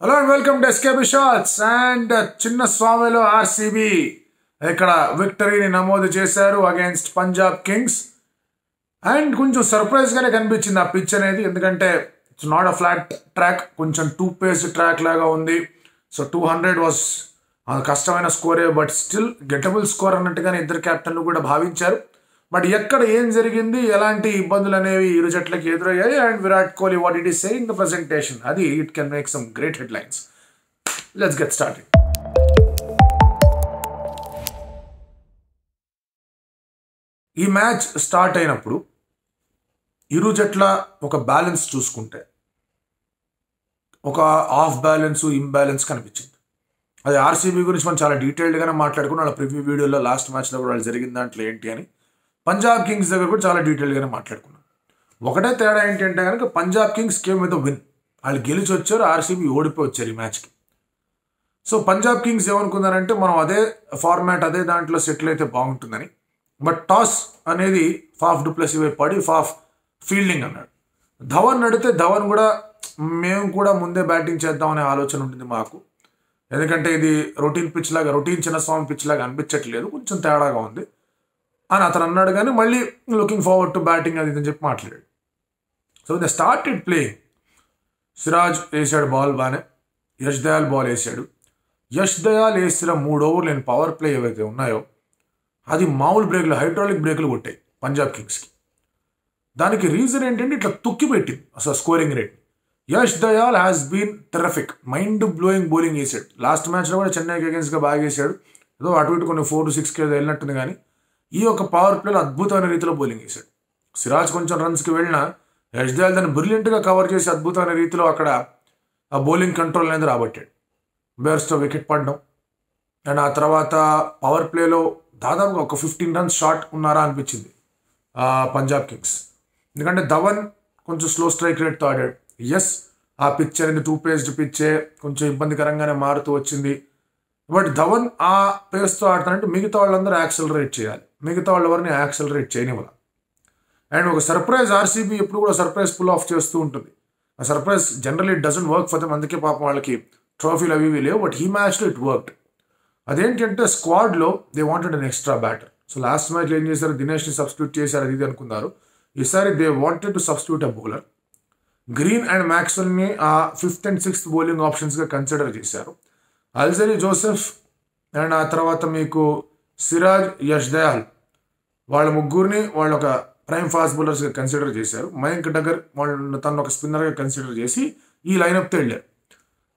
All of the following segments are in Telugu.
Hello and welcome to SKB shots. And చిన్న స్వామిలో ఆర్సీబీ ఇక్కడ విక్టరీని నమోదు చేశారు అగేన్స్ట్ పంజాబ్ కింగ్స్. అండ్ కొంచెం సర్ప్రైజ్గానే కనిపించింది ఆ పిచ్ అనేది, ఎందుకంటే it's not a flat track, కొంచెం 2 పేస్ ట్రాక్ లాగా ఉంది. సో 200 వాజ్ కష్టమైన స్కోరే, బట్ స్టిల్ గెటబుల్ స్కోర్ అన్నట్టుగానే ఇద్దరు కెప్టెన్లు కూడా భావించారు. బట్ ఎక్కడ ఏం జరిగింది, ఎలాంటి ఇబ్బందులు అనేవి ఇరు జట్లకి ఎదురయ్యాయి, and Virat Kohli what it is saying the presentation, అది it can make some great headlines. Let's get started. ఈ మ్యాచ్ స్టార్ట్ అయినప్పుడు ఇరు జట్ల ఒక బ్యాలెన్స్ చూసుకుంటే ఒక ఆఫ్ బ్యాలెన్స్, ఇంబ్యాలెన్స్ కనిపించింది. అది ఆర్సీబీ గురించి మనం చాలా డీటెయిల్డ్గానే మాట్లాడుకున్నాం. వాళ్ళ ప్రివ్యూ వీడియోలో లాస్ట్ మ్యాచ్లో కూడా వాళ్ళు జరిగిన దాంట్లో ఏంటి అని. పంజాబ్ కింగ్స్ దగ్గర కూడా చాలా డీటెయిల్గానే మాట్లాడుకున్నాం. ఒకటే తేడా ఏంటంటే కనుక Punjab Kings came with win, వాళ్ళు గెలిచి వచ్చారు, ఆర్సీబీ ఓడిపోయి వచ్చారు ఈ మ్యాచ్కి. సో పంజాబ్ కింగ్స్ ఏమనుకున్నారంటే మనం అదే ఫార్మాట్, అదే దాంట్లో సెటిల్ అయితే బాగుంటుందని. బట్ టాస్ అనేది ఫాఫ్ డుప్లెసీ వైపు పడి ఫాఫ్ ఫీల్డింగ్ అన్నాడు. ధవన్ అడిగితే ధవన్ కూడా మేము కూడా ముందే బ్యాటింగ్ చేద్దాం అనే ఆలోచన ఉంటుంది మాకు, ఎందుకంటే ఇది రొటీన్ పిచ్ లాగా, రొటీన్ చిన్న స్వామి పిచ్ లాగా అనిపించట్లేదు, కొంచెం తేడాగా ఉంది అని అతను అన్నాడు. కానీ మళ్ళీ లుకింగ్ ఫార్వర్డ్ టు బ్యాటింగ్ అది అని చెప్పి మాట్లాడాడు. So the started playing. Siraj వేసాడు బాల్ బాగానే, యష్ దయాల్ బాల్ వేసాడు. యష్ దయాల్ వేసిన 3 ఓవర్లు నేను పవర్ ప్లే ఏవైతే ఉన్నాయో అది మామూలు బ్రేకులు, హైడ్రాలిక్ బ్రేకులు కొట్టాయి పంజాబ్ కింగ్స్కి. దానికి రీజన్ ఏంటంటే ఇట్లా తొక్కి పెట్టింది అసలు scoring rate. Yash Dayal has been terrific, mind blowing bowling వేసాడు. లాస్ట్ మ్యాచ్లో కూడా చెన్నైకి అగేన్స్ట్గా బాగా వేసాడు, ఏదో అటు ఇటు కొన్ని 4 to 6 వెళ్ళినట్టుంది. కానీ ఈ యొక్క పవర్ ప్లేలో అద్భుతమైన రీతిలో బౌలింగ్ వేశాడు. సిరాజ్ కొంచెం రన్స్కి వెళ్ళినా యష్ దయాల్ దాన్ని బ్రిలియంట్గా కవర్ చేసి అద్భుతమైన రీతిలో అక్కడ ఆ బౌలింగ్ కంట్రోల్ అనేది రాబట్టాడు. బేర్స్తో వికెట్ పడడం, అండ్ ఆ తర్వాత పవర్ ప్లేలో దాదాపుగా ఒక 15 runs షార్ట్ ఉన్నారా అనిపించింది పంజాబ్ కింగ్స్. ఎందుకంటే ధవన్ కొంచెం స్లో స్ట్రైక్ రేట్తో ఆడాడు. ఎస్, ఆ పిచ్ అనేది 2 pace పిచ్చే, కొంచెం ఇబ్బందికరంగానే మారుతూ వచ్చింది. బట్ ధవన్ ఆ పేస్తో ఆడుతానంటే మిగతా వాళ్ళందరూ యాక్సలరేట్ చేయాలి, మిగతా వాళ్ళు ఎవరిని యాక్సలరేట్ చేయనివ్వాలి. అండ్ ఒక సర్ప్రైజ్, ఆర్సీబీ ఎప్పుడు కూడా సర్ప్రైజ్ పుల్ ఆఫ్ చేస్తూ ఉంటుంది. ఆ surprise generally it doesn't work for them, అందుకే పాపం వాళ్ళకి ట్రోఫీలు అవి లేవు. బట్ ఈ మ్యాచ్లో ఇట్ వర్క్డ్. అదేంటంటే స్క్వాడ్లో they wanted an extra batter. So last మ్యాచ్లో ఏం చేశారు, దినేష్ని సబ్స్టిట్యూట్ చేశారు, అది ఇది అనుకున్నారు. ఈసారి they wanted to substitute a bowler. Green and మ్యాక్స్వెల్ని ఆ 5th and 6th బౌలింగ్ ఆప్షన్స్గా కన్సిడర్ చేశారు. అల్జరీ జోసెఫ్ అండ్ ఆ తర్వాత మీకు సిరాజ్, యష్ దయాల్, వాళ్ళ ముగ్గురిని వాళ్ళు ఒక ప్రైమ్ ఫాస్ట్ బౌలర్స్గా కన్సిడర్ చేశారు. మయాంక్ డగర్ వాళ్ళు తను ఒక స్పిన్నర్గా కన్సిడర్ చేసి ఈ లైనప్తో వెళ్ళారు.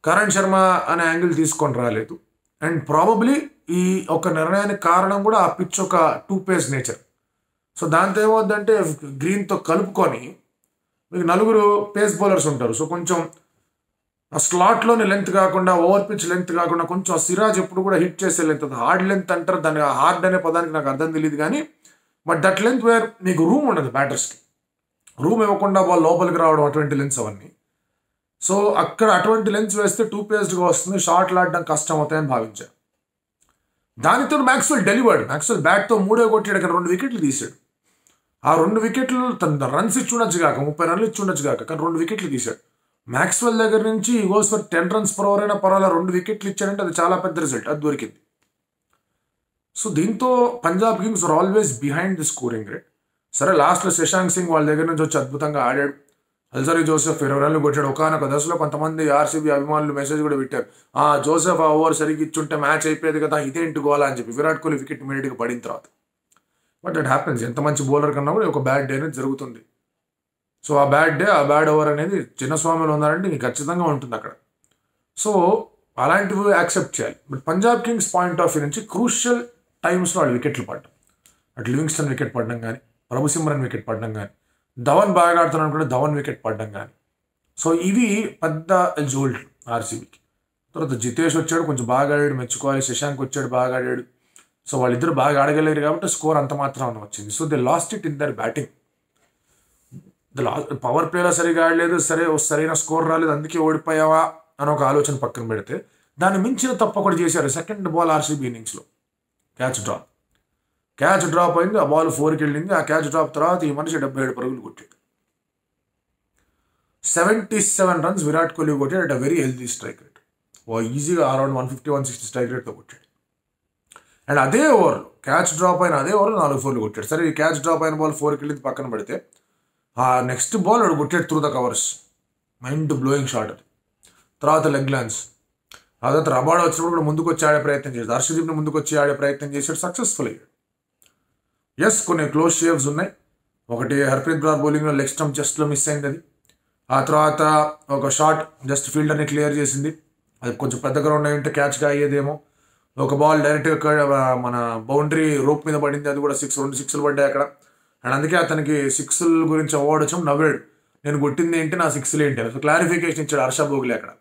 కరణ్ శర్మ అనే యాంగిల్ తీసుకొని రాలేదు. అండ్ ప్రాబబ్లీ ఈ ఒక నిర్ణయానికి కారణం కూడా ఆ పిచ్ ఒక 2 pace నేచర్. సో దాంతో ఏమవుద్దంటే గ్రీన్తో కలుపుకొని మీకు 4 పేస్ బౌలర్స్ ఉంటారు. సో కొంచెం ఆ స్లాట్లోని లెంత్ కాకుండా, ఓవర్ పిచ్ లెంత్ కాకుండా, కొంచెం సిరాజ్ ఎప్పుడు కూడా హిట్ చేసే లెంత్, హార్డ్ లెంత్ అంటారు దాన్ని. హార్డ్ అనే పదానికి నాకు అర్థం తెలియదు కానీ, బట్ దట్ లెంత్ వేర్ మీకు రూమ్ ఉండదు, బ్యాటర్స్కి రూమ్ ఇవ్వకుండా బాల్ లోపలికి రావడం, అటువంటి లెన్స్ అవన్నీ. సో అక్కడ అటువంటి లెన్స్ వేస్తే 2 pace వస్తుంది, షార్ట్లు ఆడడం కష్టం అవుతాయని భావించారు. దానితో మ్యాక్స్వెల్ డెలివర్డ్. మ్యాక్స్వెల్ బ్యాట్తో 3 కొట్టాడు, అక్కడ 2 వికెట్లు తీశాడు. ఆ 2 వికెట్లు తన రన్స్ ఇచ్చి ఉండొచ్చు కాక, 30 runs ఇచ్చి ఉండొచ్చు కాక, కానీ 2 వికెట్లు తీశాడు. మ్యాక్స్వెల్ దగ్గర నుంచి ఈ goals for 10 runs per over అయినా పర్వాలేదు, 2 వికెట్లు ఇచ్చాడంటే అది చాలా పెద్ద రిజల్ట్, అది దొరికింది. సో దీంతో Punjab kings are always behind the scoring rate. సరే లాస్ట్లో శశాంక్ సింగ్ వాళ్ళ దగ్గర నుంచి వచ్చి అద్భుతంగా ఆడాడు. అల్జరీ జోసెఫ్ 20 runs కొట్టాడు. ఒకనొక దశలో కొంతమంది ఆర్సీబీ అభిమానులు మెసేజ్ కూడా పెట్టారు, జోసెఫ్ ఆ ఓవర్ సరిగ్గా ఇచ్చుంటే మ్యాచ్ అయిపోయేది కదా, ఇదేంటి గోలా అని చెప్పి. విరాట్ కోహ్లీ వికెట్ ఇమీడియట్గా పడిన తర్వాత. బట్ ఇట్ హ్యాపెన్స్, ఎంత మంచి బౌలర్ కన్నా కూడా ఒక బ్యాడ్ డే అనేది జరుగుతుంది. సో ఆ బ్యాడ్ డే, ఆ బ్యాడ్ ఓవర్ అనేది చిన్నస్వామిలో ఉన్నారంటే నీకు ఖచ్చితంగా ఉంటుంది అక్కడ. సో అలాంటివి యాక్సెప్ట్ చేయాలి. But Punjab Kings point of view నుంచి క్రూషియల్ టైమ్స్లో వాళ్ళు వికెట్లు పడ్డం, అటు లివింగ్స్టన్ వికెట్ పడడం కానీ, ప్రభు సిమ్రన్ వికెట్ పడడం కానీ, ధవన్ బాగా ఆడుతున్నాడు కూడా ధవన్ వికెట్ పడడం కానీ. సో ఇవి పెద్ద జోల్డ్ ఆర్సీబీకి. తర్వాత జితేష్ వచ్చాడు, కొంచెం బాగా ఆడాడు, మెచ్చుకోవాలి. శశాంక్ వచ్చాడు, బాగా ఆడాడు. సో వాళ్ళిద్దరు బాగా ఆడగలేరు కాబట్టి స్కోర్ అంత మాత్రం వచ్చింది. So they lost it in their batting. Power ప్లేలో సరిగా ఆడలేదు, సరైన స్కోర్ రాలేదు, అందుకే ఓడిపోయావా అని ఒక ఆలోచన పక్కన పెడితే దాన్ని మించిన తప్పు ఒకటి చేశారు. 2nd ball ఆర్సీబీ ఇన్నింగ్స్లో క్యాచ్ డ్రాప్ అయింది, ఆ బాల్ 4కి వెళ్ళింది. ఆ క్యాచ్ డ్రాప్ తర్వాత ఈ మనిషి 77 పరుగులు కొట్టాడు. 77 runs విరాట్ కోహ్లీ కొట్టాడు at a very healthy strike rate. ఈజీగా అరౌండ్ 150-160 స్ట్రైక్ రేట్తో కొట్టాడు. అండ్ అదే ఓవర్లో క్యాచ్ డ్రాప్ అయిన అదే ఓవర్లో 4 4 కొట్టాడు. సరే ఈ క్యాచ్ డ్రాప్ అయిన బాల్ 4కి వెళ్ళి పక్కన పడితే ఆ నెక్స్ట్ బాల్ వాడు కొట్టాడు through the covers. Mind blowing shot అది. తర్వాత లెగ్ లాన్స్. ఆ తర్వాత రబాడా వచ్చినప్పుడు కూడా ముందుకు వచ్చి ఆడే ప్రయత్నం చేశాడు. హర్షదీప్ని ముందుకు వచ్చి ఆడే ప్రయత్నం చేశాడు, సక్సెస్ఫుల్ అయ్యాడు. ఎస్, కొన్ని క్లోజ్ షేవ్స్ ఉన్నాయి. ఒకటి హర్ప్రీత్ బ్రార్ బౌలింగ్లో లెగ్ స్టంప్ జస్ట్లో మిస్ అయింది అది. ఆ తర్వాత ఒక షాట్ జస్ట్ ఫీల్డర్ని క్లియర్ చేసింది, అది కొంచెం పెద్ద గ్రౌండ్ అయి ఉంటే క్యాచ్గా అయ్యేదేమో. ఒక బాల్ డైరెక్ట్గా మన బౌండరీ రోప్ మీద పడింది, అది కూడా 2 సిక్స్లు పడ్డాయి అక్కడ. అండ్ అందుకే అతనికి 6ల గురించి అవార్డు వచ్చాం. నవ్వాడు, నేను కొట్టింది ఏంటి, నా 6లు ఏంటి అని. సో క్లారిఫికేషన్ ఇచ్చాడు హర్ష భోగ్లే అక్కడ.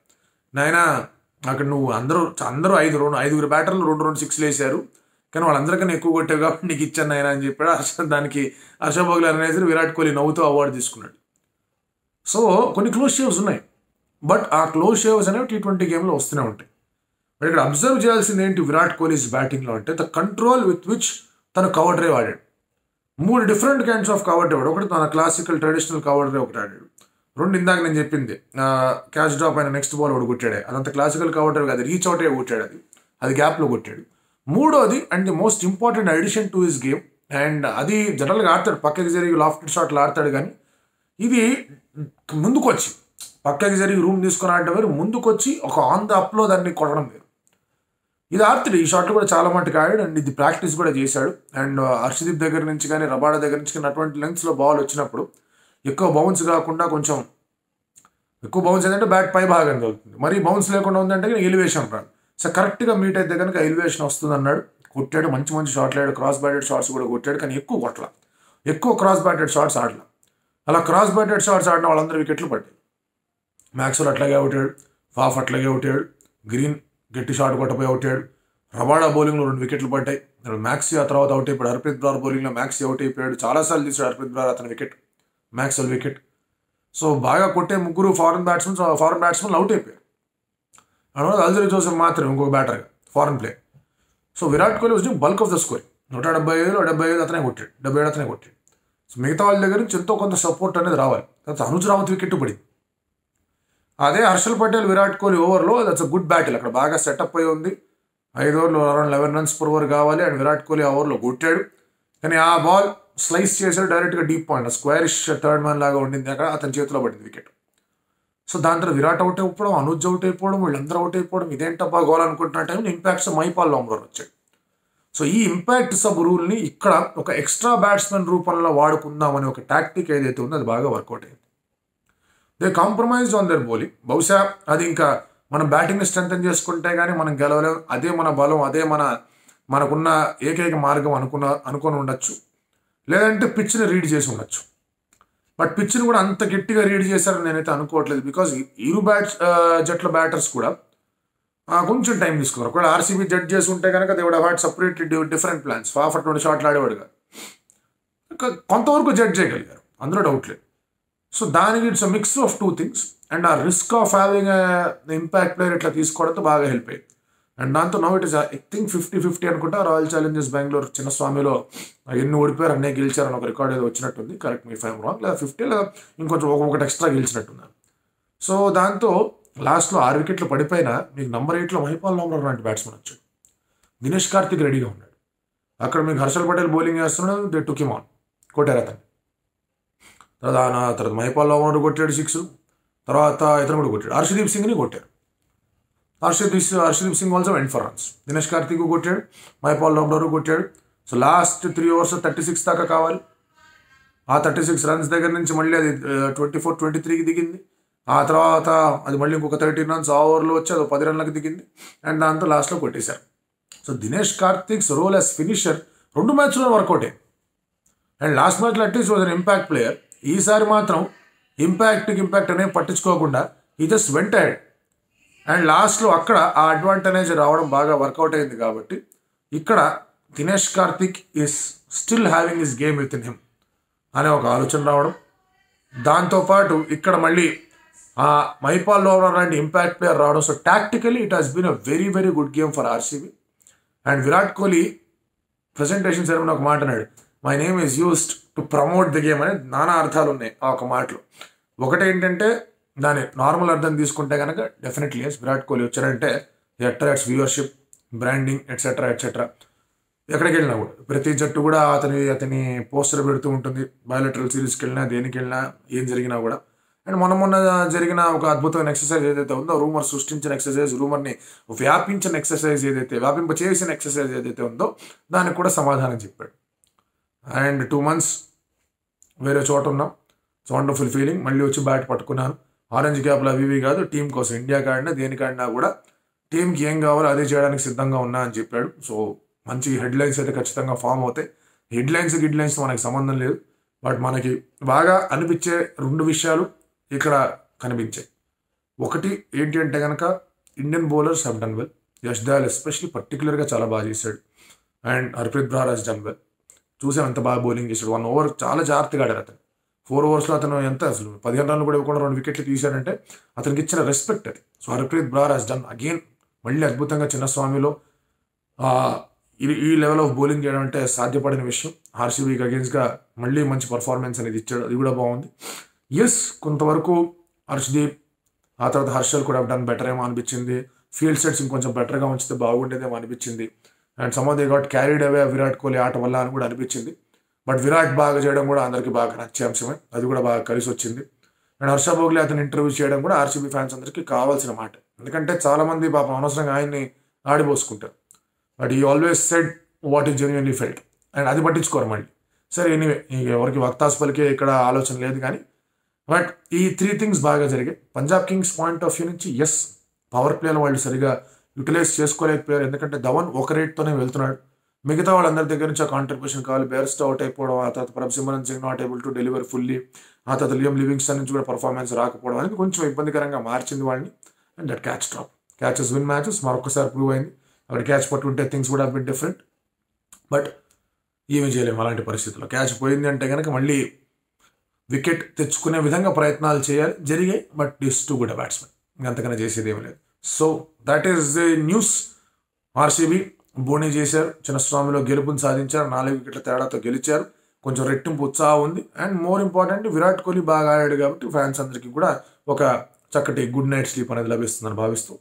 నాయన అక్కడ నువ్వు అందరూ 5 బ్యాటర్లు 2 6లు వేశారు, కానీ వాళ్ళందరికన్నా ఎక్కువ కొట్టావు కాబట్టి నీకు ఇచ్చాను ఆయన అని చెప్పాడు. దానికి హర్ష భోగ్లే అనేది విరాట్ కోహ్లీ నవ్వుతూ అవార్డు తీసుకున్నాడు. సో కొన్ని క్లోజ్ షేవ్స్ ఉన్నాయి, బట్ ఆ క్లోజ్ షేవ్స్ అనేవి T20 గేమ్లో వస్తూనే ఉంటాయి. బట్ ఇక్కడ అబ్జర్వ్ చేయాల్సింది ఏంటి విరాట్ కోహ్లీస్ బ్యాటింగ్లో అంటే ద కంట్రోల్ విత్ విచ్ తను కవర్ డ్రైవ్ ఆడాడు. 3 different kinds of cover drive. ఒకటి తన క్లాసికల్ ట్రెడిషనల్ కవర్ డ్రైవ్ ఒకటి ఆడాడు. 2 ఇందాక నేను చెప్పింది క్యాచ్ డ్రాప్ అయిన నెక్స్ట్ బాల్ ఒకటి కొట్టాడు, అదంతా క్లాసికల్ కవర్ డ్రైవ్ కాదు, రీచ్ అవుట్ అయ్యి కొట్టాడు, అది గ్యాప్లో కొట్టాడు. 3వది and the most important addition to his game, and అది జనరల్గా ఆడతాడు, పక్కకి జరిగి లాఫ్టెడ్ షాట్లు ఆడతాడు, కానీ ఇది ముందుకు వచ్చి పక్కకి జరిగి రూమ్ తీసుకొని ఆడటం వేరు, ముందుకు వచ్చి ఒక ఆన్ ద అప్లో దాన్ని కొట్టడం వేరు. ఇది ఆడుతాడు, ఈ షాట్లు కూడా చాలా మట్టుకు ఆడాడు, అండ్ ఇది ప్రాక్టీస్ కూడా చేశాడు. అండ్ హర్షదీప్ దగ్గర నుంచి కానీ రబాడా దగ్గర నుంచి కానీ అటువంటి లెంగ్త్స్లో బాల్ వచ్చినప్పుడు ఎక్కువ బౌన్స్ కాకుండా కొంచెం ఎక్కువ బౌన్స్ ఏంటంటే బ్యాట్ పై భాగం తగులుతుంది, మరీ బౌన్స్ లేకుండా ఉందంటే ఎలివేషన్ రాదు. సో కరెక్ట్గా మీట్ అయితే కనుక ఎలివేషన్ వస్తుంది అన్నాడు, కొట్టాడు, మంచి షాట్లు ఆడాడు, క్రాస్ బ్యాటెడ్ షాట్స్ కూడా కొట్టాడు, కానీ ఎక్కువ క్రాస్ బ్యాటెడ్ షాట్స్ ఆడలా. అలా క్రాస్ బ్యాటెడ్ షాట్స్ ఆడిన వాళ్ళందరూ వికెట్లు పడ్డాయి. మ్యాక్స్వెల్ అట్లాగే అవుతాడు, ఫాఫ్ అట్లాగే అవుతాడు, గ్రీన్ గట్టి షాట్ కొట్టపోయి అవుతాడు, రబాడా బౌలింగ్లో 2 వికెట్లు పడ్డాయి. మ్యాక్సీ ఆ తర్వాత అవుట్ అయిపోయాడు, హర్ప్రీత్ బ్రార్ బౌలింగ్లో మ్యాక్సీ అవుట్ అయిపోయాడు, చాలాసార్లు తీసాడు హర్ప్రీత్ బ్రార్ అతని వికెట్, మ్యాక్స్వెల్ వికెట్. సో బాగా కొట్టే 3 ఫారెన్ బ్యాట్స్మెన్ అవుట్ అయిపోయారు. అందువల్ల అల్జరీ జోసెఫ్ మాత్రం ఇంకొక బ్యాటర్గా foreign player. So Virat Kohli వచ్చి బల్క్ ఆఫ్ ద స్కోరింగ్ 175 అతనే కొట్టాడు, 77 అతనే కొట్టాడు. సో మిగతా వాళ్ళ దగ్గర నుంచి ఎంతో కొంత సపోర్ట్ అనేది రావాలి. తర్వాత అనుజ్ రావత్ వికెట్ పడింది. అదే హర్షల్ పటేల్ విరాట్ కోహ్లీ ఓవర్లో దట్స్ అ గుడ్ బ్యాటిల్, అక్కడ బాగా సెటప్ అయి ఉంది. 5 ఓవర్లో అరౌండ్ 11 runs per over కావాలి, అండ్ విరాట్ కోహ్లీ ఆ ఓవర్లో కొట్టాడు, కానీ ఆ బాల్ స్లైస్ చేశాడు డైరెక్ట్గా deep point, squarish third man లాగా ఉండింది, అక్కడ అతని చేతిలో పడింది వికెట్. సో దాని తర్వాత విరాట్ అవుట్ అయిపోవడం, అనుజ్ అవుట్ అయిపోవడం, వీళ్ళందరూ అవుట్ అయిపోవడం, ఇదేంటబ్బా గోల్ అనుకుంటున్న టైంలో ఇంపాక్ట్స్ మైపాల్ లాంబ్రోర్ వచ్చాడు. సో ఈ ఇంపాక్ట్ సబ్ రూల్ని ఇక్కడ ఒక ఎక్స్ట్రా బ్యాట్స్మెన్ రూపంలో వాడుకుందామని ఒక టాక్టిక్ ఏదైతే ఉందో అది బాగా వర్కౌట్ అయింది. They compromise on their bowling. బహుశా అది ఇంకా మనం బ్యాటింగ్ని స్ట్రెంథెన్ చేసుకుంటే కానీ మనం గెలవలేం, అదే మన బలం, అదే మనకున్న ఏకైక మార్గం అనుకొని ఉండొచ్చు, లేదంటే పిచ్ని రీడ్ చేసి ఉండొచ్చు. బట్ పిచ్ని కూడా అంత గట్టిగా రీడ్ చేశారని నేనైతే అనుకోవట్లేదు, బికాజ్ ఇరు జట్ల బ్యాటర్స్ కూడా కొంచెం టైం తీసుకున్నారు. ఒకవేళ ఆర్సీబీ జడ్జ్ చేసి ఉంటే కనుక they would have had separate different plans. Faf 20 షాట్లు ఆడేవాడు కాదు, కొంతవరకు జడ్జ్ చేయగలిగారు, అందులో డౌట్ లేదు. సో దానికి it's a mix of 2 things, and ఆ risk of having impact player ఇట్లా తీసుకోవడంతో బాగా హెల్ప్ అయ్యింది. అండ్ దాంతో now it is I think 50-50 అనుకుంటా. రాయల్ ఛాలెంజర్స్ బెంగళూరు చిన్నస్వామిలో ఎన్ని ఓడిపోయారు అన్నీ గెలిచారని ఒక రికార్డ్ ఏదో వచ్చినట్టుంది, కరెక్ట్ మీ ఫైమ్ రాంగ్, లేదా 50 లేదా ఇంకొంచెం ఒకటి ఎక్స్ట్రా గెలిచినట్టున్నారు. సో దాంతో లాస్ట్లో 6 వికెట్లు పడిపోయినా మీకు నంబర్ 8లో మైపాల్ లాంబ్రోర్ లాంటి బ్యాట్స్మెన్ వచ్చాడు, దినేష్ కార్తిక్ రెడీగా ఉన్నాడు. అక్కడ మీకు హర్షల్ పటేల్ బౌలింగ్ చేస్తున్నాడు, దే టుక్ హిమ్ ఆన్, కొట్టారు అతను. తర్వాత మైపాల్ లాంబ్రోర్ కొట్టాడు 6, తర్వాత ఇతను కూడా కొట్టాడు, హర్షదీప్ సింగ్ని కొట్టారు. Harshdeep Singh also went for runs. Dinesh Karthik కొట్టాడు, మైపాల్ లాంబ్రోర్ కొట్టాడు. సో లాస్ట్ 3 overs 36 దాకా కావాలి. ఆ 36 runs దగ్గర నుంచి మళ్ళీ అది 24-23కి దిగింది. ఆ తర్వాత అది మళ్ళీ ఇంకొక 13 runs ఆ ఓవర్లో వచ్చి అది 10 runs దిగింది, అండ్ దాంతో లాస్ట్లో కొట్టేశారు. So Dinesh Karthik's role as finisher 2 మ్యాచ్లో వర్కౌట్ అయ్యింది, అండ్ లాస్ట్ మ్యాచ్లో at least was an impact player. ఈసారి మాత్రం ఇంపాక్ట్ అనేది పట్టించుకోకుండా ఈ జస్ట్ వెంట్ అహెడ్, అండ్ లాస్ట్లో అక్కడ ఆ అడ్వాంటేజ్ రావడం బాగా వర్కౌట్ అయింది. కాబట్టి ఇక్కడ Dinesh Karthik is still having his game with in him అనే ఒక ఆలోచన రావడం, దాంతోపాటు ఇక్కడ మళ్ళీ మైపాల్ లాంబ్రోర్ లాంటి ఇంపాక్ట్ ప్లేయర్ రావడం. So tactically it has been a very very good game for RCB. And Virat Kohli presentation ceremony ఒక మాట అన్నాడు, my name is used to promote the game అని. నానా అర్థాలు ఉన్నాయి ఆ ఒక మాటలో. ఒకటేంటంటే దాని నార్మల్ అర్థం తీసుకుంటే కనుక డెఫినెట్లీ ఎస్, విరాట్ కోహ్లీ వచ్చారంటే attracts viewership, branding etcetera etcetera. ఎక్కడికి వెళ్ళినా కూడా ప్రతి జట్టు కూడా అతని పోస్టర్ పెడుతూ ఉంటుంది. బయోలెటరల్ సిరీస్కి వెళ్ళినా దేనికి వెళ్ళినా ఏం జరిగినా కూడా. అండ్ మొన్న జరిగిన ఒక అద్భుతమైన ఎక్సర్సైజ్ ఏదైతే ఉందో, రూమర్ సృష్టించిన ఎక్సర్సైజ్, రూమర్ని వ్యాపించిన ఎక్సర్సైజ్ ఏదైతే, వ్యాపింప చేసిన ఎక్సర్సైజ్ ఏదైతే ఉందో దానికి కూడా సమాధానం చెప్పాడు. అండ్ 2 months వేరే చోట ఉన్నాం, ఇట్స్ వండర్ఫుల్ ఫీలింగ్. మళ్ళీ వచ్చి బ్యాట్ పట్టుకున్నాను. ఆరెంజ్ క్యాప్లు అవి ఇవి కాదు, టీం కోసం ఇండియాకి ఆడినా దేనికాడినా కూడా టీంకి ఏం కావాలో అదే చేయడానికి సిద్ధంగా ఉన్నా అని చెప్పాడు. సో మంచి హెడ్లైన్స్ అయితే ఖచ్చితంగా ఫామ్ అవుతాయి. గిడ్లైన్స్ మనకి సంబంధం లేదు. బట్ మనకి బాగా అనిపించే 2 విషయాలు ఇక్కడ కనిపించాయి. ఒకటి ఏంటి అంటే కనుక Indian bowlers have done well. Yash Dayal especially పర్టికులర్గా చాలా బాగా చేశాడు. And Harpreet Brar has done well. చూసాం ఎంత బాగా బౌలింగ్ చేశాడు. 1 over చాలా జాగ్రత్తగా ఆడారు అతను. 4 overs అతను ఎంత అసలు 15 runs కూడా ఇవ్వకుండా 2 wickets తీశాడంటే అతనికి ఇచ్చిన రెస్పెక్ట్ అది. So Harpreet Brar has done again మళ్ళీ అద్భుతంగా చిన్నస్వామిలో ఈ లెవెల్ ఆఫ్ బౌలింగ్ చేయడం అంటే సాధ్యపడిన విషయం. ఆర్సీబీకి అగేన్స్ట్గా మళ్ళీ మంచి పర్ఫార్మెన్స్ అనేది ఇచ్చాడు, అది కూడా బాగుంది. ఎస్, కొంతవరకు హర్షదీప్ ఆ తర్వాత హర్షల్ కూడా డన్ బెటర్ ఏమో అనిపించింది. ఫీల్డ్ సెట్స్ ఇంకొంచెం బెటర్గా ఉంచితే బాగుండేదేమో అనిపించింది. And some of they got carried away Virat Kohli ఆట వల్ల అని కూడా అనిపించింది. బట్ విరాట్ బాగా చేయడం కూడా అందరికీ బాగా నచ్చే అంశమే, అది కూడా బాగా కలిసి వచ్చింది. అండ్ హర్ష భోగ్లే అతను ఇంటర్వ్యూ చేయడం కూడా ఆర్సీబీ ఫ్యాన్స్ అందరికీ కావాల్సిన మాట. ఎందుకంటే చాలామంది పాపం అనవసరంగా ఆయన్ని ఆడిపోసుకుంటారు. బట్ ఈ always said what is genuinely felt, and అది పట్టించుకోరు మళ్ళీ. సరే ఎనీవే, ఎవరికి వక్తాస్ పలికే ఇక్కడ ఆలోచన లేదు కానీ, బట్ ఈ 3 things బాగా జరిగాయి. Punjab Kings point of view నుంచి ఎస్, పవర్ ప్లేలో వాళ్ళు సరిగా యూటిలైజ్ చేసుకోలేకపోయారు. ఎందుకంటే ధవన్ ఒక రేట్తోనే వెళ్తున్నాడు. మిగతా వాళ్ళందరి దగ్గర నుంచి ఆ కాంట్రిబ్యూషన్ కావాలి. బేర్స్టో అవుట్ అయిపోవడం, ఆ తర్వాత Prabhsimran Singh not able to deliver fully, ఆ తర్వాత లియం లివింగ్స్టన్ నుంచి కూడా పర్ఫార్మెన్స్ రాకపోవడం అనేది కొంచెం ఇబ్బందికరంగా మార్చింది వాళ్ళని. And that catches win matches మరొకసారి ప్రూవ్ అయింది. అక్కడ క్యాచ్ పట్టుంటే థింగ్స్ కూడా బిట్ డిఫరెంట్. బట్ ఏమీ చేయలేము అలాంటి పరిస్థితుల్లో. క్యాచ్ పోయింది అంటే కనుక మళ్ళీ వికెట్ తెచ్చుకునే విధంగా ప్రయత్నాలు చేయాలి, జరిగాయి. But is two good batsmen, ఇంకంతకన్నా చేసేది ఏమీ లేదు. So that is the news. RCB బోనీ చేశారు, చిన్నస్వామిలో గెలుపుని సాధించారు, 4 wickets తేడాతో గెలిచారు. కొంచెం రెట్టింపు ఉత్సాహం ఉంది. And more important, Virat Kohli బాగా ఆడాడు కాబట్టి ఫ్యాన్స్ అందరికీ కూడా ఒక చక్కటి గుడ్ నైట్ స్లీప్ అనేది లభిస్తుందని భావిస్తూ